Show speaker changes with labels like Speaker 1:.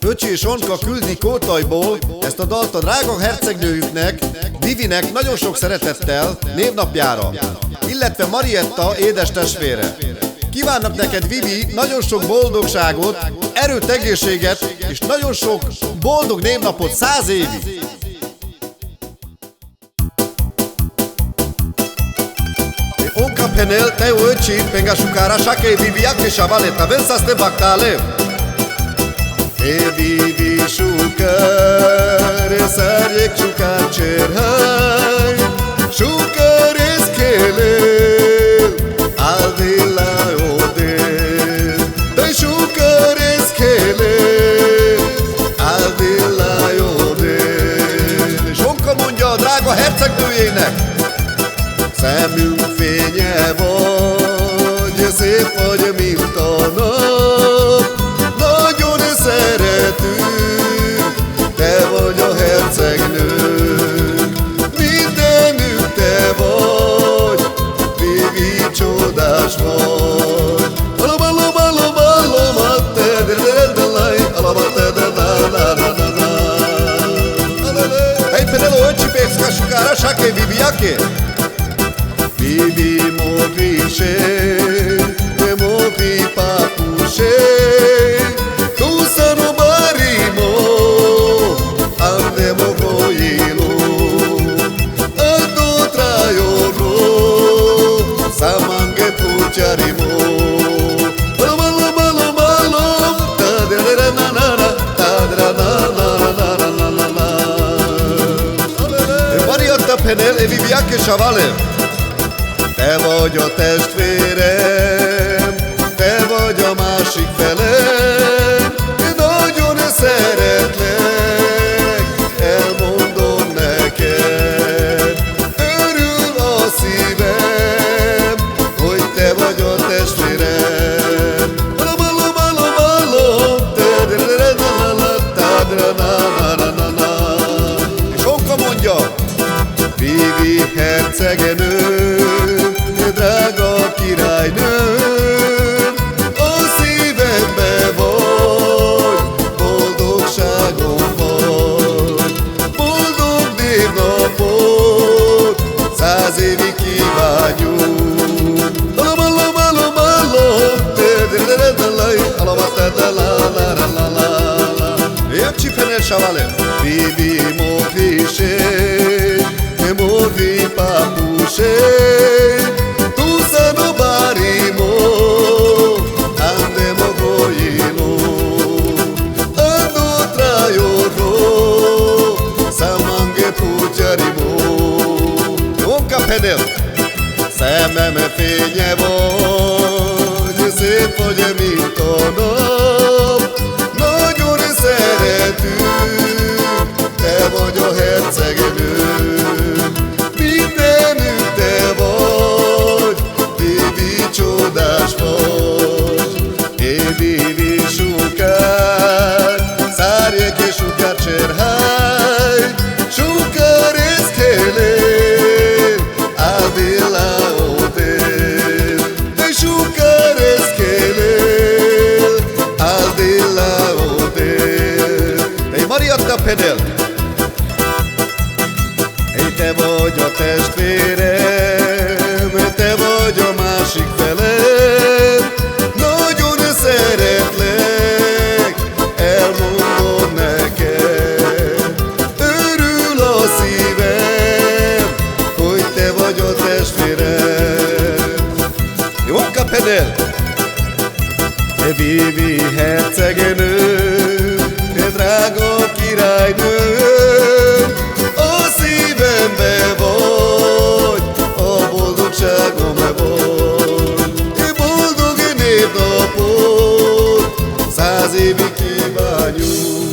Speaker 1: Öcsi és Anka küldi Kótajból ezt a dalt a drága hercegnőjüknek, Vivinek nagyon sok szeretettel névnapjára, illetve Marietta édes testvére. Kívánnak neked, Vivi, nagyon sok boldogságot, erőt, egészséget és nagyon sok boldog névnapot 100 évig! Onka penel teo öcsi penga shukara shake Vivi ake shavaleta vensaste baktale. Vivi shukar sarjek shukar cherhai shukar eskelel aldila odel dai shukar eskelel aldila odel. És Onka mondja a drága hercegnőjének: szemünk fénye vagy, szép vagy, mint a nap, nagyon szeretünk, te vagy a hercegnőnk, mindenünk te vagy, Vivi, csodás vagy. Hey, penelo öcsi pészka sukára sake Vivi ake. Vivi motrice, te motri papuche, tu sano barimo, andemo voilo, ado traioro, samange pucharimo. Malo malo malo, tadra na na na, tadra na na na na na na. Marietta penel e Vivi ake shavale. Te vagy a testvérem, te vagy a másik felem, én nagyon szeretlek, elmondom neked. Örül a szívem, hogy te vagy a testvérem. És Onka mondja: Vivi hercegenő, drága királynő, a szívembe vagy, boldogságom vagy, boldog névnapot 100 évig kívánjuk. Öcsi penel shavale. Vivi motrice, te motri papuche, tu sano barimo, andemo voilo, ando traioro, samange pucharimo. Onka penel. Szemem fénye vagy, szép vagy, mint a nap, nagyon szeretünk, te vagy a hercegnőnk, mindenünk te vagy, Vivi, csodás vagy. Vivi shukar sarjek és shukar cherhai shukar eskelel aldila odel dai shukar eskelel aldila odel. Hey, Marietta penel. Hey, te vagy a testvérem, te vagy a másik felem, nagyon szeretlek, elmondom neked. Örül a szívem, hogy te vagy a testvérem. Onka penel. Vivi hercegnő, drága királynő, a szívembe vagy, a boldogságom vagy, boldog névnapot 100 évig kívánjuk.